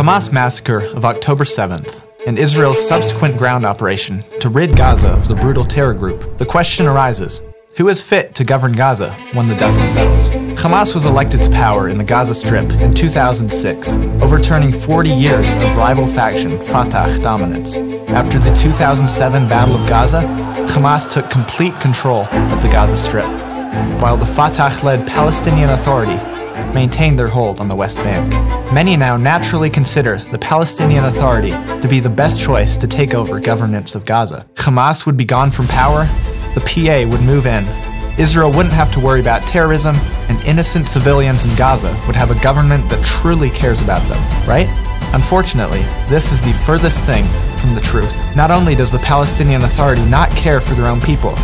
Hamas massacre of October 7th and Israel's subsequent ground operation to rid Gaza of the brutal terror group, the question arises, who is fit to govern Gaza when the dust settles? Hamas was elected to power in the Gaza Strip in 2006, overturning 40 years of rival faction Fatah dominance. After the 2007 Battle of Gaza, Hamas took complete control of the Gaza Strip, while the Fatah-led Palestinian Authority maintained their hold on the West Bank. Many now naturally consider the Palestinian Authority to be the best choice to take over governance of Gaza. Hamas would be gone from power, the PA would move in, Israel wouldn't have to worry about terrorism, and innocent civilians in Gaza would have a government that truly cares about them, right? Unfortunately, this is the furthest thing from the truth. Not only does the Palestinian Authority not care for their own people,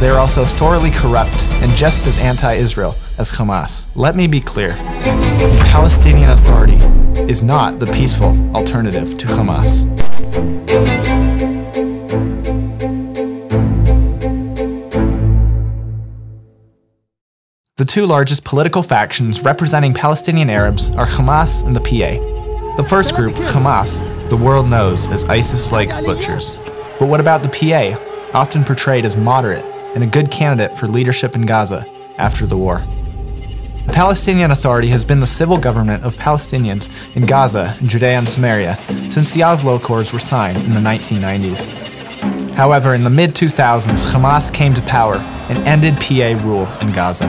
they are also thoroughly corrupt and just as anti-Israel as Hamas. Let me be clear, the Palestinian Authority is not the peaceful alternative to Hamas. The two largest political factions representing Palestinian Arabs are Hamas and the PA. The first group, Hamas, the world knows as ISIS-like butchers. But what about the PA, often portrayed as moderate and a good candidate for leadership in Gaza after the war? The Palestinian Authority has been the civil government of Palestinians in Gaza, Judea and Samaria since the Oslo Accords were signed in the 1990s. However, in the mid-2000s, Hamas came to power and ended PA rule in Gaza.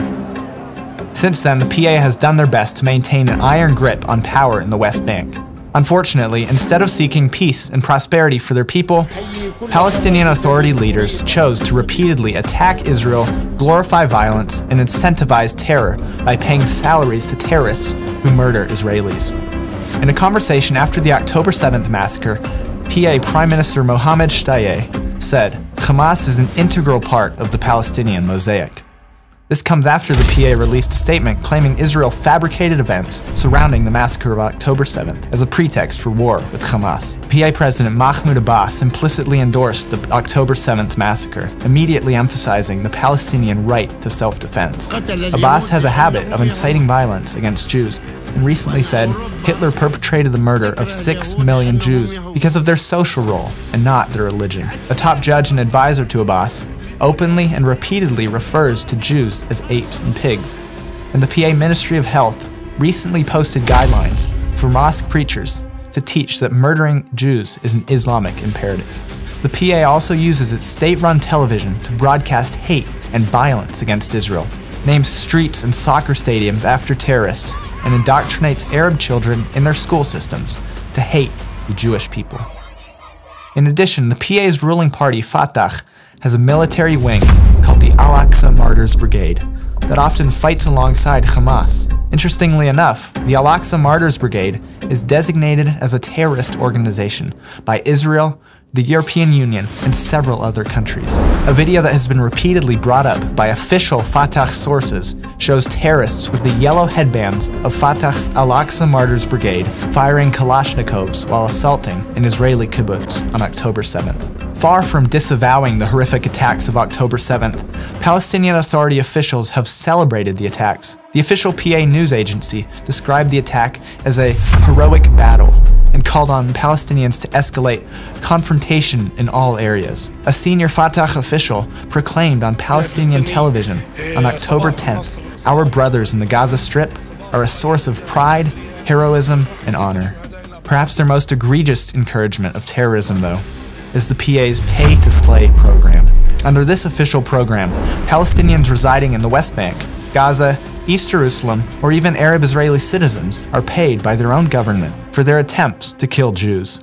Since then, the PA has done their best to maintain an iron grip on power in the West Bank. Unfortunately, instead of seeking peace and prosperity for their people, Palestinian Authority leaders chose to repeatedly attack Israel, glorify violence, and incentivize terror by paying salaries to terrorists who murder Israelis. In a conversation after the October 7th massacre, PA Prime Minister Mohammed Shtayyeh said, "Hamas is an integral part of the Palestinian mosaic." This comes after the PA released a statement claiming Israel fabricated events surrounding the massacre of October 7th as a pretext for war with Hamas. PA President Mahmoud Abbas implicitly endorsed the October 7th massacre, immediately emphasizing the Palestinian right to self-defense. Abbas has a habit of inciting violence against Jews and recently said Hitler perpetrated the murder of 6 million Jews because of their social role and not their religion. A top judge and advisor to Abbas openly and repeatedly refers to Jews as apes and pigs, and the PA Ministry of Health recently posted guidelines for mosque preachers to teach that murdering Jews is an Islamic imperative. The PA also uses its state-run television to broadcast hate and violence against Israel, names streets and soccer stadiums after terrorists, and indoctrinates Arab children in their school systems to hate the Jewish people. In addition, the PA's ruling party, Fatah, has a military wing called the Al-Aqsa Martyrs Brigade that often fights alongside Hamas. Interestingly enough, the Al-Aqsa Martyrs Brigade is designated as a terrorist organization by Israel, the European Union, and several other countries. A video that has been repeatedly brought up by official Fatah sources shows terrorists with the yellow headbands of Fatah's Al-Aqsa Martyrs Brigade firing Kalashnikovs while assaulting an Israeli kibbutz on October 7th. Far from disavowing the horrific attacks of October 7th, Palestinian Authority officials have celebrated the attacks. The official PA news agency described the attack as a heroic battle and called on Palestinians to escalate confrontation in all areas. A senior Fatah official proclaimed on Palestinian television on October 10th, "Our brothers in the Gaza Strip are a source of pride, heroism, and honor." Perhaps their most egregious encouragement of terrorism, though, is the PA's Pay to Slay program. Under this official program, Palestinians residing in the West Bank, Gaza, East Jerusalem, or even Arab Israeli citizens are paid by their own government for their attempts to kill Jews.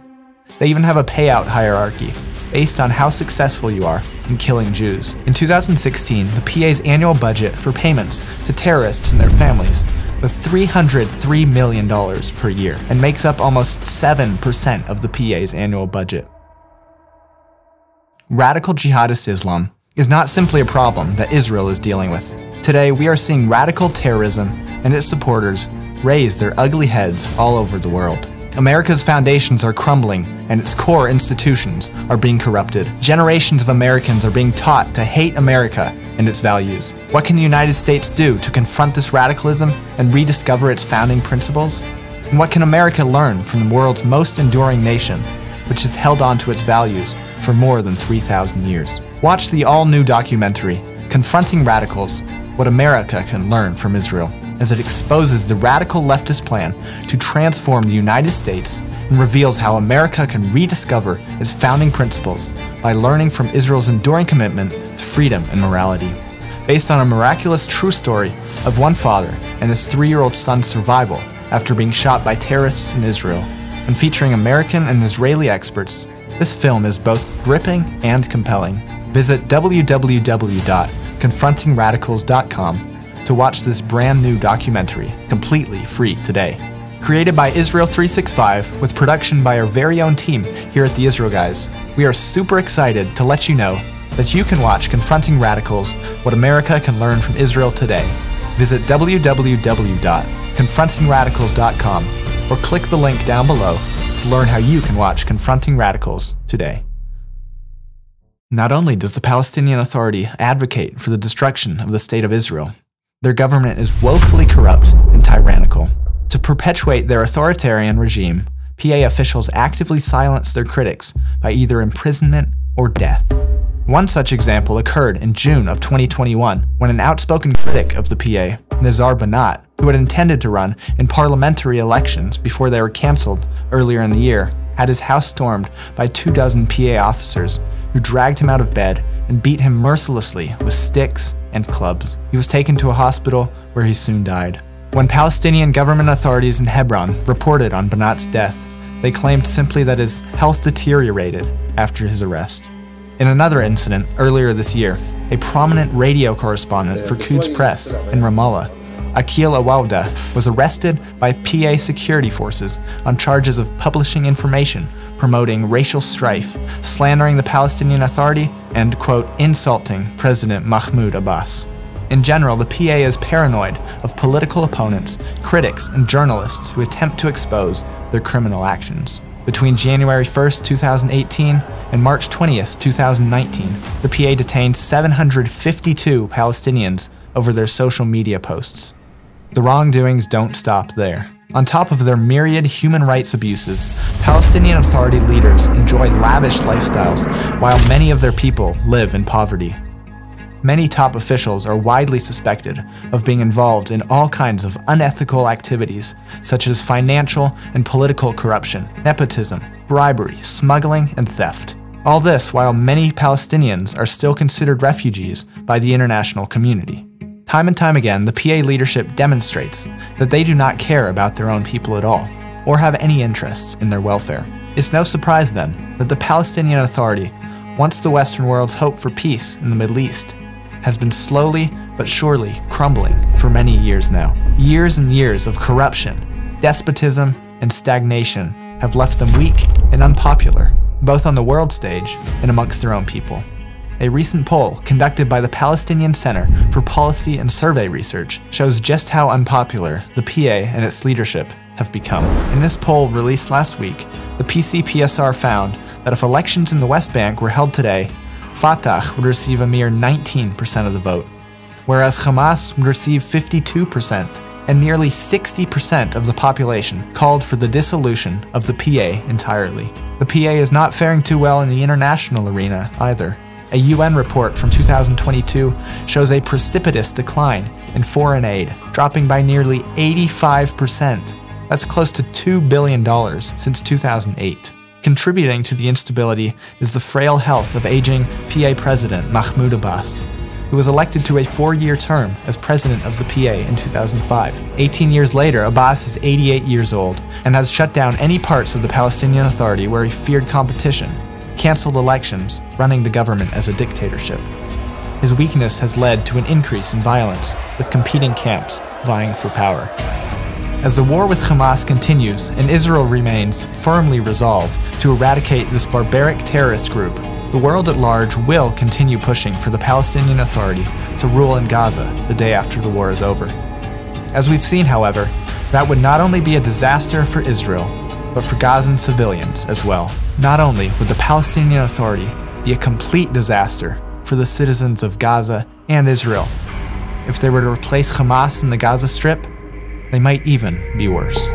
They even have a payout hierarchy based on how successful you are in killing Jews. In 2016, the PA's annual budget for payments to terrorists and their families was $303 million per year and makes up almost 7% of the PA's annual budget. Radical jihadist Islam is not simply a problem that Israel is dealing with. Today, we are seeing radical terrorism and its supporters raise their ugly heads all over the world. America's foundations are crumbling and its core institutions are being corrupted. Generations of Americans are being taught to hate America and its values. What can the United States do to confront this radicalism and rediscover its founding principles? And what can America learn from the world's most enduring nation, which has held on to its values for more than 3,000 years? Watch the all-new documentary, Confronting Radicals: What America Can Learn from Israel, as it exposes the radical leftist plan to transform the United States and reveals how America can rediscover its founding principles by learning from Israel's enduring commitment to freedom and morality. Based on a miraculous true story of one father and his 3-year-old son's survival after being shot by terrorists in Israel, and featuring American and Israeli experts, this film is both gripping and compelling. Visit www.confrontingradicals.com to watch this brand new documentary completely free today. Created by Israel 365 with production by our very own team here at the Israel Guys, we are super excited to let you know that you can watch Confronting Radicals: What America Can Learn from Israel today. Visit www.confrontingradicals.com or click the link down below to learn how you can watch Confronting Radicals today. Not only does the Palestinian Authority advocate for the destruction of the State of Israel, their government is woefully corrupt and tyrannical. To perpetuate their authoritarian regime, PA officials actively silence their critics by either imprisonment or death. One such example occurred in June of 2021 when an outspoken critic of the PA, Nizar Banat, who had intended to run in parliamentary elections before they were cancelled earlier in the year, had his house stormed by 24 PA officers who dragged him out of bed and beat him mercilessly with sticks and clubs. He was taken to a hospital where he soon died. When Palestinian government authorities in Hebron reported on Banat's death, they claimed simply that his health deteriorated after his arrest. In another incident earlier this year, a prominent radio correspondent for Quds Press in Ramallah, Akil Awawda, was arrested by PA security forces on charges of publishing information promoting racial strife, slandering the Palestinian Authority, and, quote, insulting President Mahmoud Abbas. In general, the PA is paranoid of political opponents, critics, and journalists who attempt to expose their criminal actions. Between January 1st, 2018 and March 20th, 2019, the PA detained 752 Palestinians over their social media posts. The wrongdoings don't stop there. On top of their myriad human rights abuses, Palestinian Authority leaders enjoy lavish lifestyles while many of their people live in poverty. Many top officials are widely suspected of being involved in all kinds of unethical activities, such as financial and political corruption, nepotism, bribery, smuggling, and theft. All this while many Palestinians are still considered refugees by the international community. Time and time again, the PA leadership demonstrates that they do not care about their own people at all, or have any interest in their welfare. It's no surprise then that the Palestinian Authority, once the Western world's hope for peace in the Middle East, has been slowly but surely crumbling for many years now. Years and years of corruption, despotism, and stagnation have left them weak and unpopular, both on the world stage and amongst their own people. A recent poll conducted by the Palestinian Center for Policy and Survey Research shows just how unpopular the PA and its leadership have become. In this poll released last week, the PCPSR found that if elections in the West Bank were held today, Fatah would receive a mere 19% of the vote, whereas Hamas would receive 52%, and nearly 60% of the population called for the dissolution of the PA entirely. The PA is not faring too well in the international arena either. A UN report from 2022 shows a precipitous decline in foreign aid, dropping by nearly 85%. That's close to $2 billion since 2008. Contributing to the instability is the frail health of aging PA President Mahmoud Abbas, who was elected to a 4-year term as president of the PA in 2005. 18 years later, Abbas is 88 years old and has shut down any parts of the Palestinian Authority where he feared competition, canceled elections, running the government as a dictatorship. His weakness has led to an increase in violence, with competing camps vying for power. As the war with Hamas continues and Israel remains firmly resolved to eradicate this barbaric terrorist group, the world at large will continue pushing for the Palestinian Authority to rule in Gaza the day after the war is over. As we've seen, however, that would not only be a disaster for Israel, but for Gazan civilians as well. Not only would the Palestinian Authority be a complete disaster for the citizens of Gaza and Israel, if they were to replace Hamas in the Gaza Strip, they might even be worse.